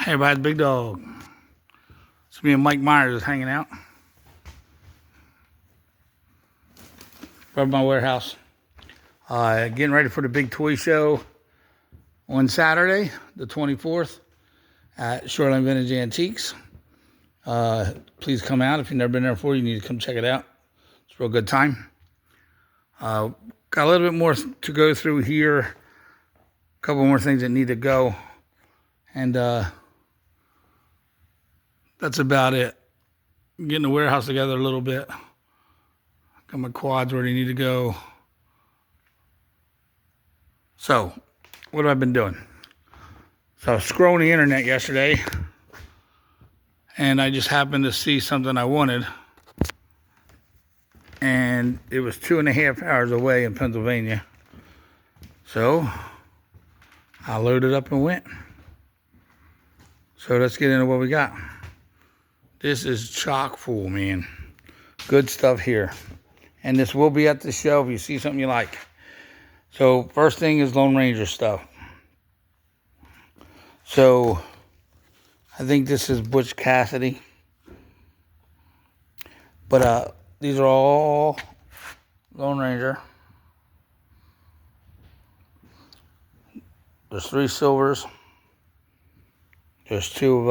Hey, everybody, Big Dog. It's me and Mike Myers is hanging out. From my warehouse. Getting ready for the big toy show on Saturday, the 24th, at Shoreline Vintage Antiques. Please come out. If you've never been there before, you need to come check it out. It's a real good time. Got a little bit more to go through here. A couple more things that need to go. And that's about it. Getting the warehouse together a little bit. Got my quads where they need to go. So, what have I been doing? So I was scrolling the internet yesterday, and I just happened to see something I wanted. And it was 2.5 hours away in Pennsylvania. So, I loaded up and went. So let's get into what we got. This is chock full, man. Good stuff here. And this will be at the show if you see something you like. So first thing is Lone Ranger stuff. So I think this is Butch Cassidy. But these are all Lone Ranger. There's 3 silvers. There's 2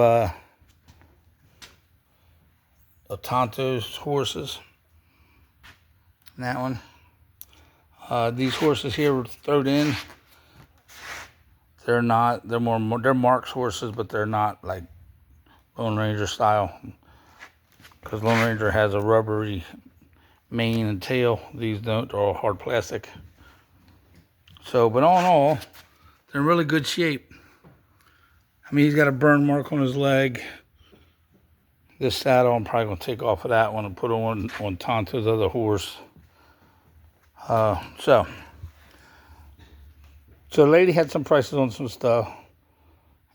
of Tonto's horses. And that one. These horses here were thrown in. They're Mark's horses, but they're not like Lone Ranger style. Because Lone Ranger has a rubbery mane and tail. These don't, they're all hard plastic. So, but all in all, they're in really good shape. I mean, he's got a burn mark on his leg. This saddle, I'm probably going to take off of that one and put it on Tonto's other horse. So the lady had some prices on some stuff,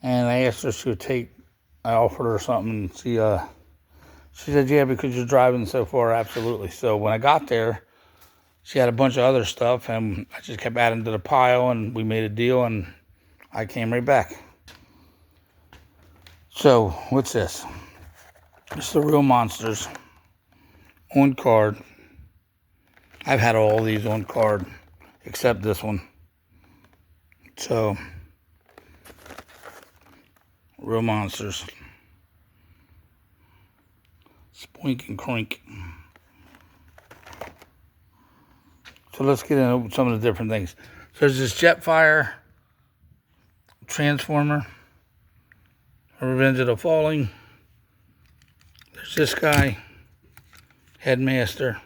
and I asked her if she would I offered her something, and she said, yeah, because you're driving so far, absolutely. So when I got there, she had a bunch of other stuff, and I just kept adding to the pile, and we made a deal, and I came right back. So, what's this? It's the Real Monsters on card. I've had all these on card except this one. So, Real Monsters. Spoink and Crink. So let's get into some of the different things. So there's this Jetfire Transformer. Revenge of the Falling. There's this guy, Headmaster.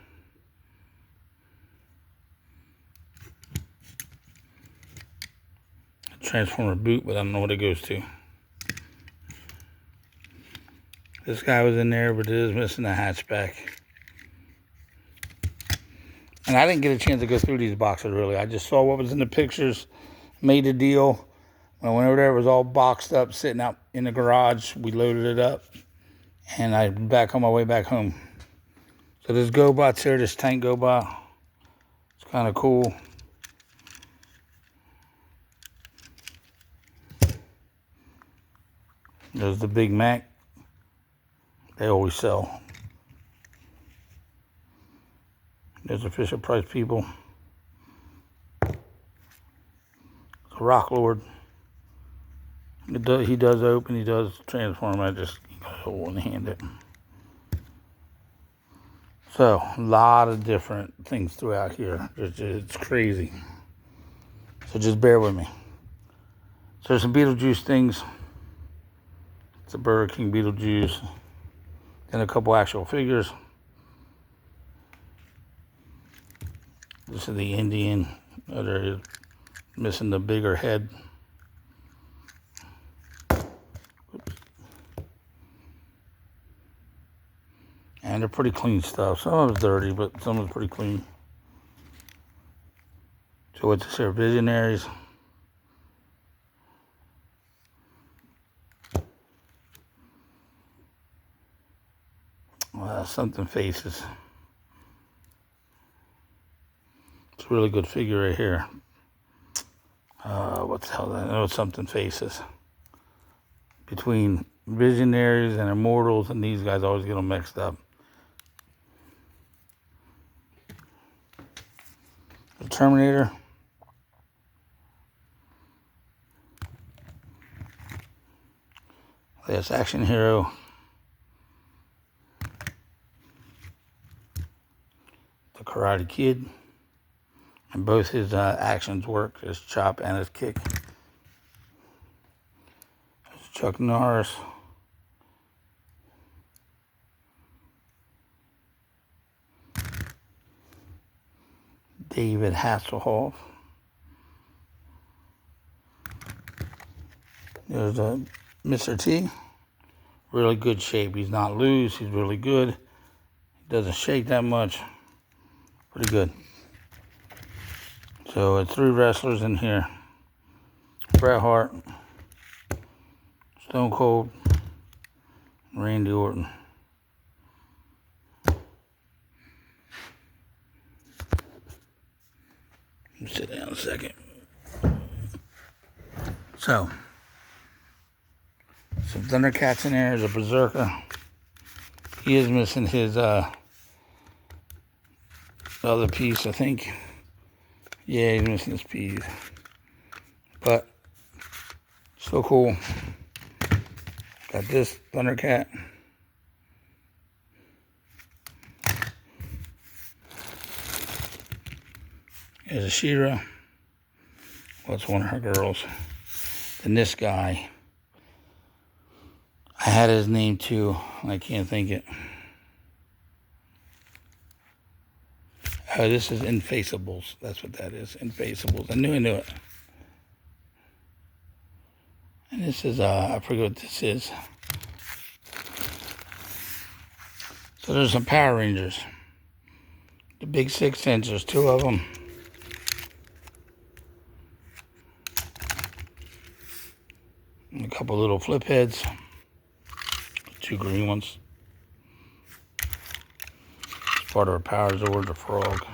Transformer boot, but I don't know what it goes to. This guy was in there, but it is missing the hatchback. And I didn't get a chance to go through these boxes, really. I just saw what was in the pictures, made a deal. When I went over there, it was all boxed up, sitting out in the garage. We loaded it up, and I'm back on my way back home. So there's GoBots here, this tank GoBot. It's kind of cool. There's the Big Mac. They always sell. There's the Fisher Price people. The Rock Lord. He does open, he does transform. I just one-hand it. So, a lot of different things throughout here. It's crazy. So just bear with me. So there's some Beetlejuice things. It's a Burger King Beetlejuice. Then a couple actual figures. This is the Indian. There is missing the bigger head. And they're pretty clean stuff. Some of it's dirty, but some of it's pretty clean. So what's this here? Visionaries. Something Faces. It's a really good figure right here. What the hell? I know it's Something Faces. between Visionaries and Immortals, and these guys always get them mixed up. The Terminator. Last Action Hero. The Karate Kid. And both his actions work, his chop and his kick. There's Chuck Norris. David Hasselhoff. There's Mr. T. Really good shape. He's not loose. He's really good. He doesn't shake that much. Pretty good. So it's 3 wrestlers in here. Bret Hart, Stone Cold, Randy Orton. Sit down a second. So, some Thundercats in there. There's a Berserker. He is missing his other piece, I think. Yeah, he's missing his piece. But, so cool. Got this Thundercat. There's a She-Ra. Well, it's one of her girls. Then this guy. I had his name too. I can't think it. Oh, this is Infaceables. That's what that is. Infaceables. I knew it. And this is, I forget what this is. So there's some Power Rangers. The big 6-inch, there's 2 of them. And a couple little flip heads. 2 green ones. It's part of a Power Zord, the frog.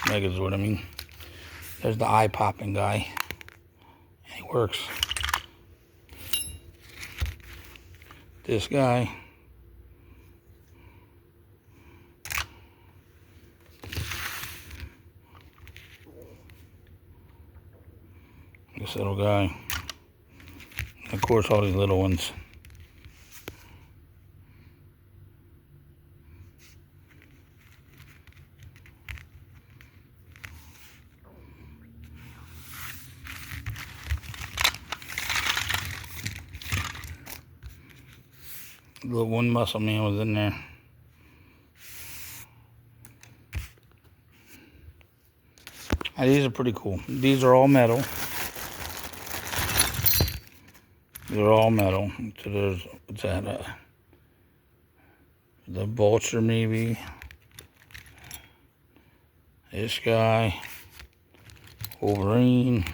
Megazord, I mean. There's the eye-popping guy. And he works. This guy. This little guy. And of course, all these little ones. Little one muscle man was in there. Now, these are pretty cool. These are all metal. They're all metal. So there's, what's that? The Vulture maybe. This guy. Wolverine.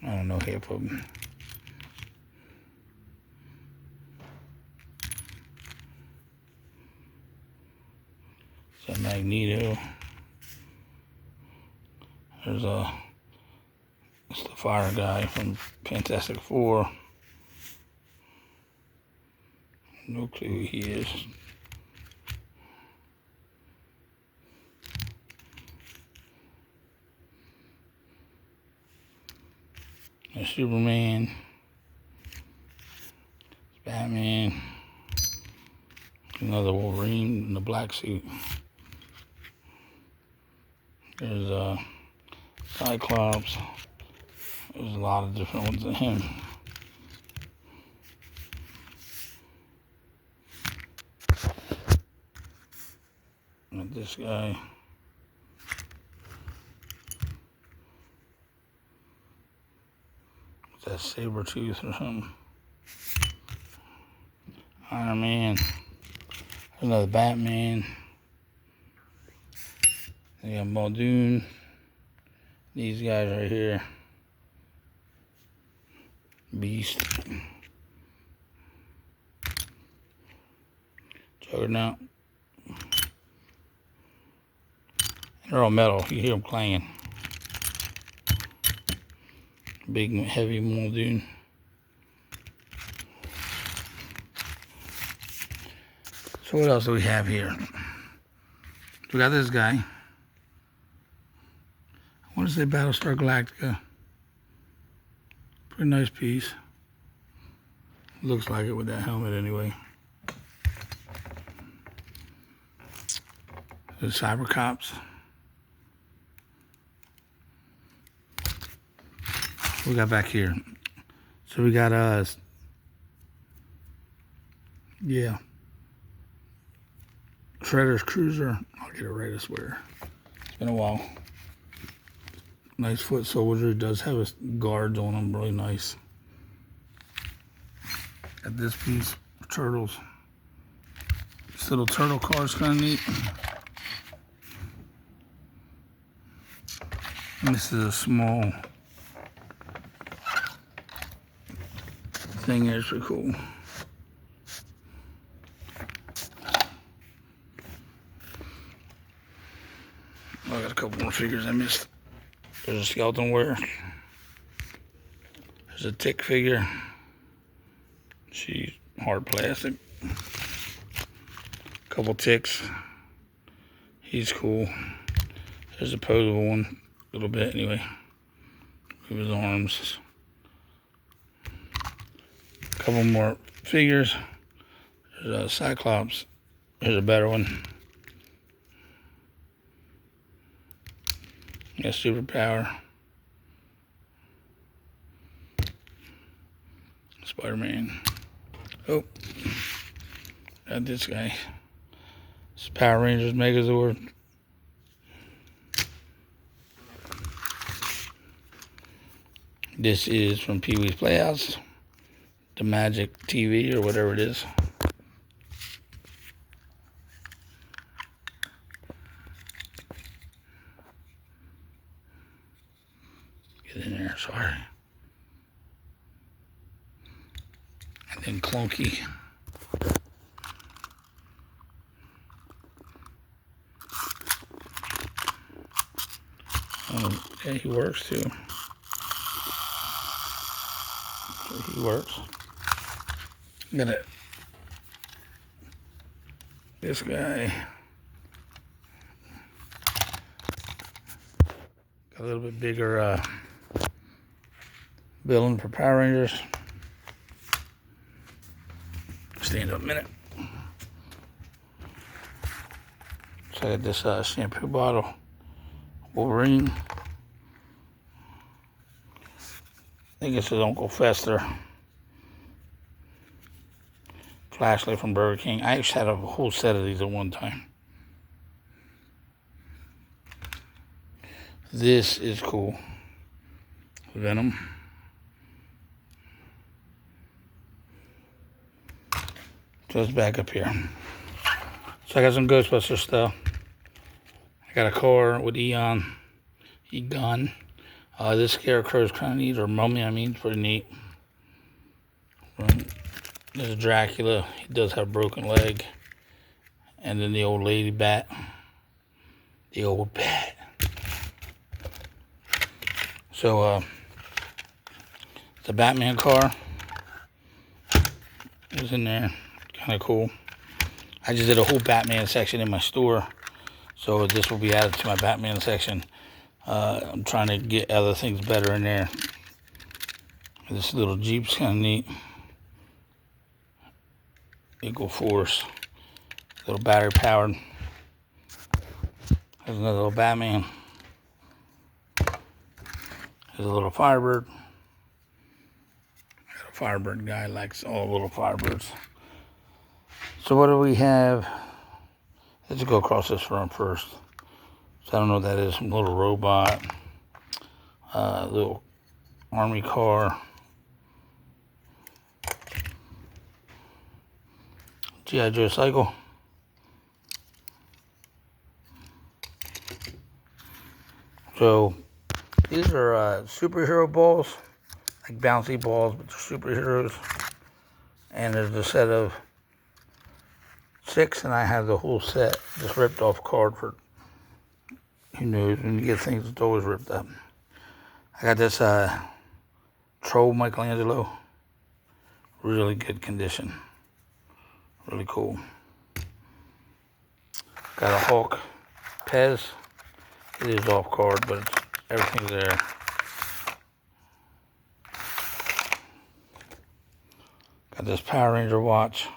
I don't know half of them. It's a Magneto. There's it's the fire guy from Fantastic Four. No clue who he is. There's Superman. There's Batman. Another Wolverine in the black suit. There's Cyclops. There's a lot of different ones of him. And this guy. What's that, Sabretooth or something? Iron Man. There's another Batman. They got Muldoon. These guys right here. Beast. Juggernaut. They're all metal. You hear them clanging. Big, heavy Muldoon. So what else do we have here? We got this guy. I want to say Battlestar Galactica. Pretty nice piece. Looks like it with that helmet anyway. The Cyber Cops. What we got back here? So we got yeah, Shredder's Cruiser. I'll get it right, I swear. It's been a while. Nice foot soldier. It does have his guards on him, really nice. Got this piece, turtles. This little turtle car is kind of neat. And this is a small thing here, it's pretty cool. Oh, I got a couple more figures I missed. There's a skeleton wear. There's a tick figure. She's hard plastic. Couple ticks. He's cool. There's a posable one. A little bit anyway. Move his arms. Couple more figures. There's a Cyclops. Here's a better one. Got superpower. Spider-Man. Oh. Got this guy. It's Power Rangers Megazord. This is from Pee-wee's Playhouse. The Magic TV or whatever it is. Get in there, sorry. And then Clunky. Oh, yeah, he works too. So he works. Got it. This guy. Got a little bit bigger villain for Power Rangers. Stand up a minute. So I got this shampoo bottle. Wolverine. I think it's his Uncle Fester. Flashlight from Burger King. I actually had a whole set of these at one time. This is cool. Venom. Just back up here. So I got some Ghostbuster stuff. I got a car with Egon. This Scarecrow is kind of neat, or Mummy, I mean, pretty neat. There's Dracula. He does have a broken leg. And then the old lady bat. The old bat. So, the Batman car is in there. Kind of cool. I just did a whole Batman section in my store. So this will be added to my Batman section. I'm trying to get other things better in there. This little Jeep's kind of neat. Equal Force. Little battery powered. There's another little Batman. There's a little Firebird. Got a Firebird guy, likes all little Firebirds. So what do we have? Let's go across this front first. So I don't know what that is. Some little robot. Little army car. G.I. Joe Cycle. So these are superhero balls. Like bouncy balls, but they're superheroes. And there's a set of 6, and I have the whole set. Just ripped off card for, who knows, when you get things, it's always ripped up. I got this Troll Michelangelo. Really good condition. Really cool. Got a Hulk Pez. It is off card, but everything's there. Got this Power Ranger watch.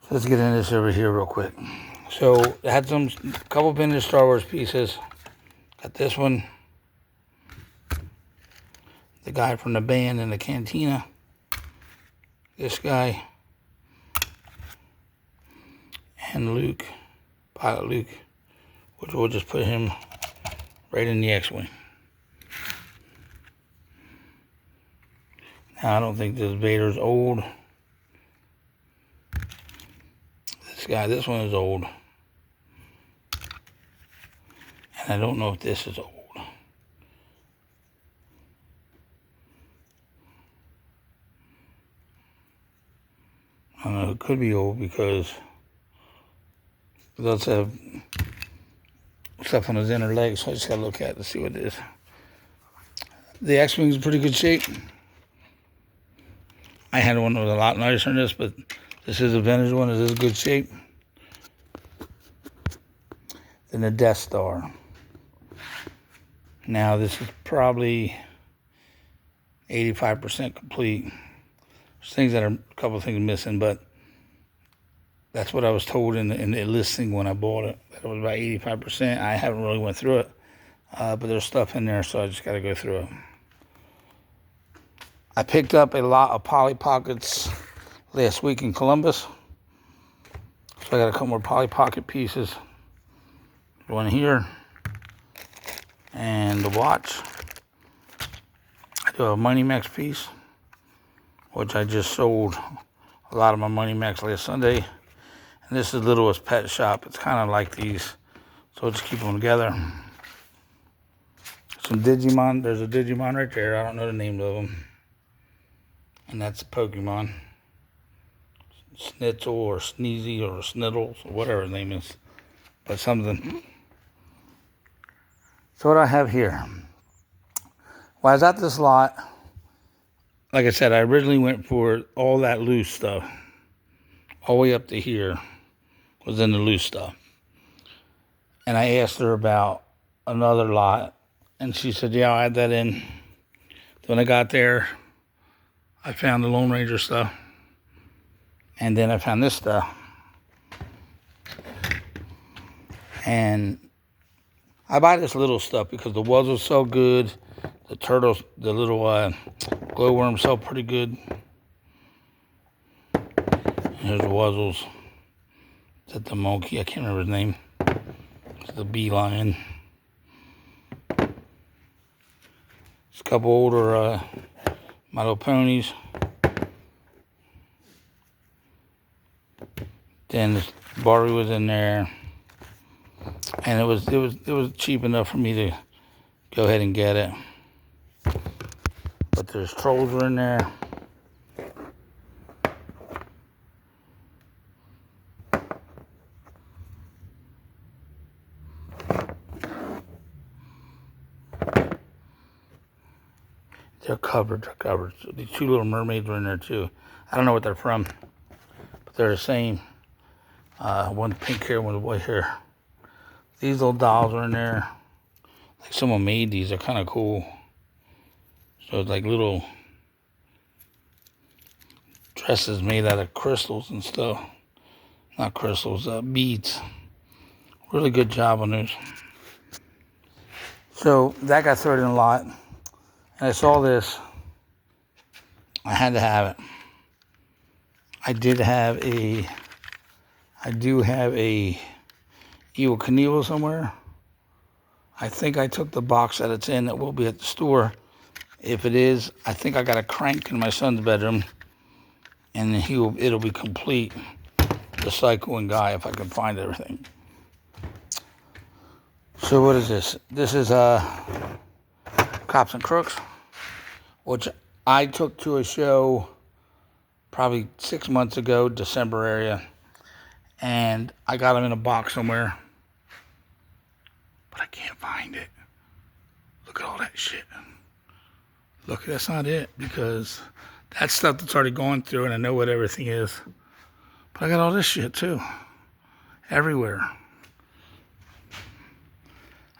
So let's get into this over here real quick. So I had a couple vintage Star Wars pieces. Got this one. The guy from the band in the cantina. This guy. And Luke. Pilot Luke. Which we'll just put him right in the X-Wing. Now I don't think this Vader's old. This one is old. And I don't know if this is old. I don't know, it could be old because it does have stuff on his inner legs, so I just gotta look at it to see what it is. The X-Wing is in pretty good shape. I had one that was a lot nicer than this, but this is a vintage one. It is in good shape. Then the Death Star. Now this is probably 85% complete. There's things that are a couple of things missing, but that's what I was told in the listing when I bought it. That it was about 85%. I haven't really went through it, but there's stuff in there, so I just got to go through it. I picked up a lot of Polly Pockets last week in Columbus. So I got a couple more Polly Pocket pieces. One here. And the watch. I do a Money Max piece, which I just sold a lot of my Money Max last Sunday. And this is Littlest Pet Shop. It's kind of like these. So I'll just keep them together. Some Digimon. There's a Digimon right there. I don't know the name of them. And that's Pokemon. Snitzel or Sneezy or Sniddles or whatever his name is. But something. So what I have here. When I was at this lot, like I said, I originally went for all that loose stuff. All the way up to here was in the loose stuff. And I asked her about another lot. And she said, yeah, I'll add that in. When I got there, I found the Lone Ranger stuff. And then I found this stuff. And I buy this little stuff because the Wuzzles so good. The turtles, the little glowworms sell pretty good. Here's the Wuzzles. Is that the monkey? I can't remember his name. It's the bee lion. It's a couple older My Little Ponies. Then Barbie was in there, and it was cheap enough for me to go ahead and get it. But there's Trolls were in there. They're covered. So these two Little Mermaids were in there too. I don't know what they're from, but they're the same. One pink hair, one white hair. These little dolls are in there. Like someone made these. They're kind of cool. So it's like little dresses made out of crystals and stuff. Not crystals, beads. Really good job on those. So that got thrown in a lot. And I saw this. I had to have it. I do have a Evel Knievel somewhere. I think I took the box that it's in that will be at the store. If it is, I think I got a crank in my son's bedroom. And it'll be complete. The Psycho and Guy, if I can find everything. So what is this? This is Cops and Crooks, which I took to a show probably 6 months ago, December area, and I got them in a box somewhere, but I can't find it. Look at all that shit. Look, that's not it, because that's stuff that's already gone through, and I know what everything is. But I got all this shit too, everywhere.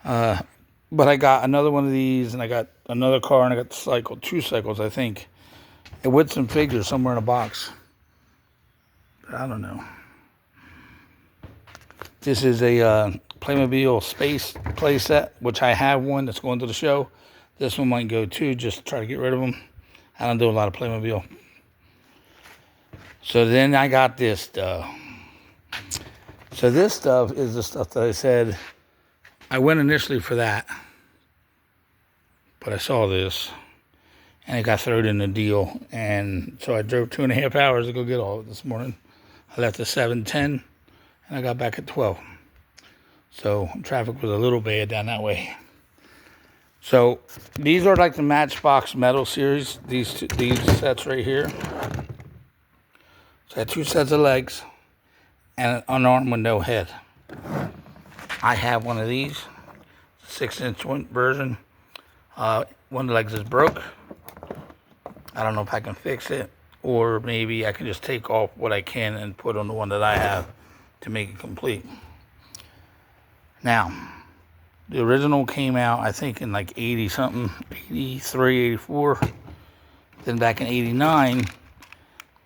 But I got another one of these, and I got another car, and I got the cycle, 2 cycles, I think, and with some figures somewhere in a box. But I don't know. This is a Playmobil Space playset, which I have one that's going to the show. This one might go too, just to try to get rid of them. I don't do a lot of Playmobil. So then I got this stuff. So this stuff is the stuff that I said I went initially for that, but I saw this, and it got thrown in the deal, and so I drove 2.5 hours to go get all of it this morning. I left at 7:10, and I got back at 12. So traffic was a little bad down that way. So these are like the Matchbox Metal series. These sets right here. So I had 2 sets of legs and an unarmed with no head. I have one of these, 6-inch version. One of the legs is broke. I don't know if I can fix it, or maybe I can just take off what I can and put on the one that I have to make it complete. Now, the original came out, I think, in like 80 something, 83, 84. Then back in 89,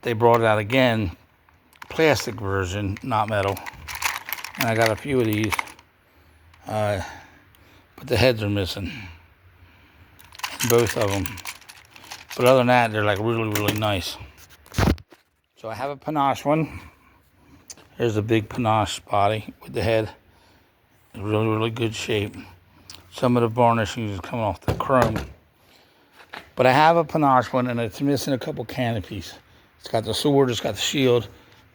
they brought it out again, plastic version, not metal. And I got a few of these, but the heads are missing, both of them. But other than that, they're like really, really nice. So I have a panache one. Here's a big panache body with the head. It's really, really good shape. Some of the varnishing is coming off the chrome. But I have a panache one, and it's missing a couple canopies. It's got the sword, it's got the shield.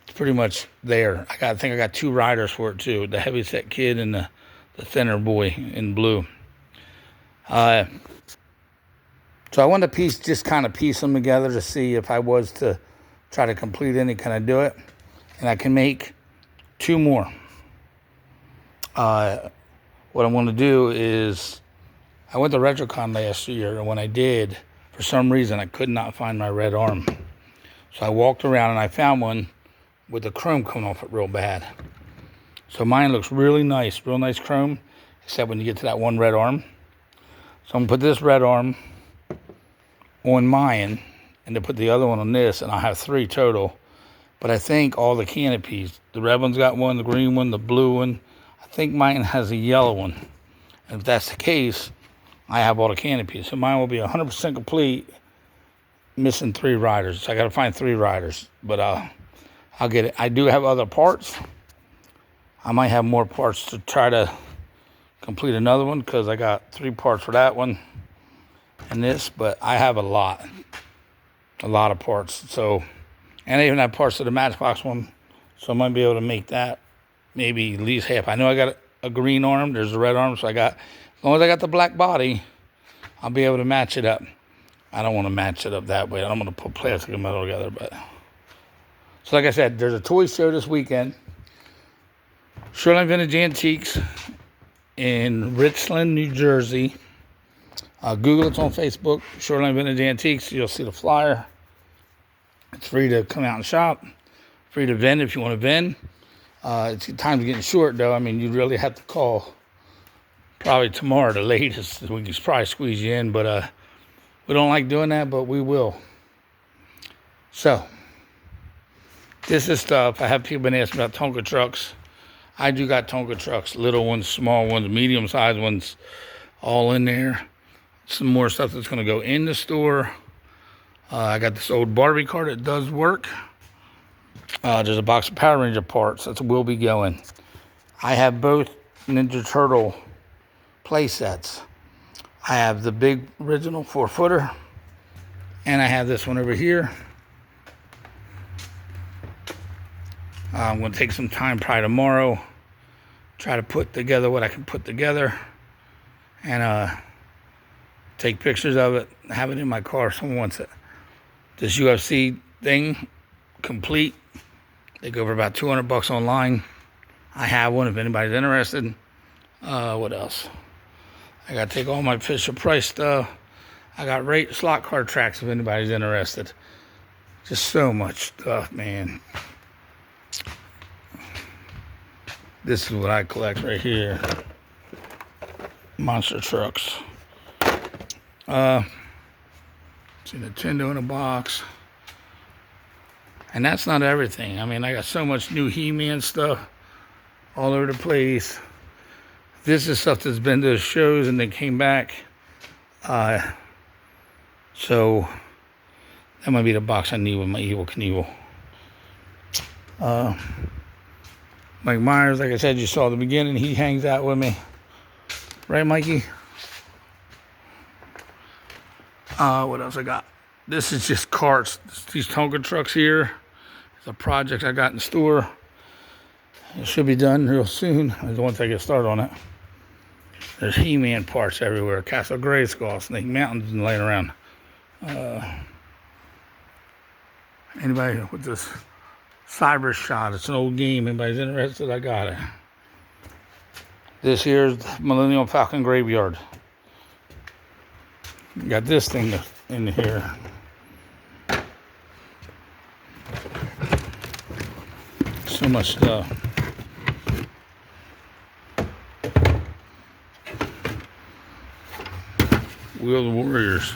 It's pretty much there. I think I got 2 riders for it too. The heavyset kid and the thinner boy in blue. So I wanted to just kind of piece them together to see if I was to try to complete any, can I do it? And I can make 2 more. What I'm going to do is, I went to RetroCon last year, and when I did, for some reason, I could not find my red arm. So I walked around, and I found one with the chrome coming off it real bad. So mine looks really nice, real nice chrome, except when you get to that one red arm. So I'm going to put this red arm on mine, and then put the other one on this, and I'll have 3 total. But I think all the canopies, the red one's got one, the green one, the blue one, I think mine has a yellow one. And if that's the case, I have all the canopies. So mine will be 100% complete, missing 3 riders. So I got to find 3 riders, but I'll get it. I do have other parts. I might have more parts to try to complete another one, because I got 3 parts for that one and this, but I have a lot of parts. So, and I even have parts of the Matchbox one, so I might be able to make that maybe at least half. I know I got a green arm, there's a red arm, so as long as I got the black body, I'll be able to match it up. I don't want to match it up that way. I don't want to put plastic and metal together, but. So like I said, there's a toy show this weekend. Shoreline Vintage Antiques in Richland, New Jersey. Google it's on Facebook, Shoreline Vintage Antiques. You'll see the flyer. It's free to come out and shop. Free to vend if you want to vend. Time's getting short, though. I mean, you really have to call probably tomorrow, the latest. We can probably squeeze you in, but we don't like doing that, but we will. So, this is stuff. I have people been asking about Tonka trucks. I do got Tonka trucks, little ones, small ones, medium-sized ones, all in there. Some more stuff that's going to go in the store. I got this old Barbie car that does work. There's a box of Power Ranger parts that will be going. I have both Ninja Turtle play sets. I have the big original 4-footer, and I have this one over here. I'm going to take some time probably tomorrow, try to put together what I can put together, and take pictures of it, have it in my car. Someone wants it. This UFC thing complete. They go for about $200 online. I have one if anybody's interested. What else? I got to take all my Fisher Price stuff. I got slot car tracks if anybody's interested. Just so much stuff, man. This is what I collect right here. Monster trucks. It's a Nintendo in a box. And that's not everything. I mean, I got so much new He-Man stuff all over the place. This is stuff that's been to the shows and then came back. So that might be the box I need with my Evel Knievel. Mike Myers, like I said, you saw at the beginning, he hangs out with me. Right, Mikey? What else I got? This is just carts. These Tonka trucks here. It's a project I got in the store. It should be done real soon. Once I get started on it. There's He-Man parts everywhere. Castle Grayskull, Snake Mountain's laying around. Anybody with this Cyber Shot? It's an old game. Anybody's interested? I got it. This here's Millennium Falcon Graveyard. Got this thing in here. So much stuff. Wheel of the Warriors.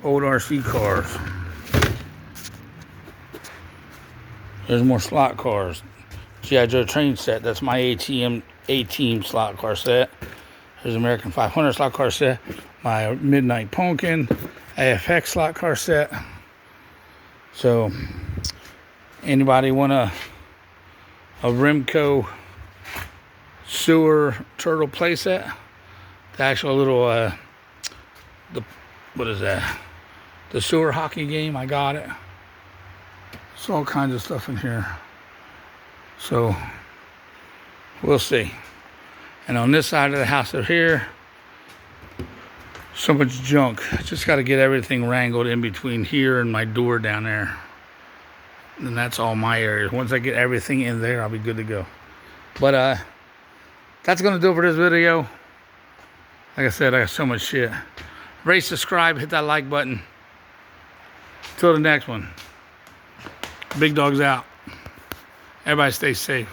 Old RC cars. There's more slot cars. G.I. Joe train set. That's my A-Team slot car set. There's American 500 slot car set. My Midnight Pumpkin AFX slot car set. So, anybody want a Remco sewer turtle playset? The actual little what is that? The sewer hockey game. I got it. It's all kinds of stuff in here. So we'll see. And on this side of the house over here, so much junk. Just got to get everything wrangled in between here and my door down there. And that's all my areas. Once I get everything in there, I'll be good to go. But that's going to do it for this video. Like I said, I got so much shit. Rate, subscribe, hit that like button. Till the next one. Big Dog's out. Everybody stay safe.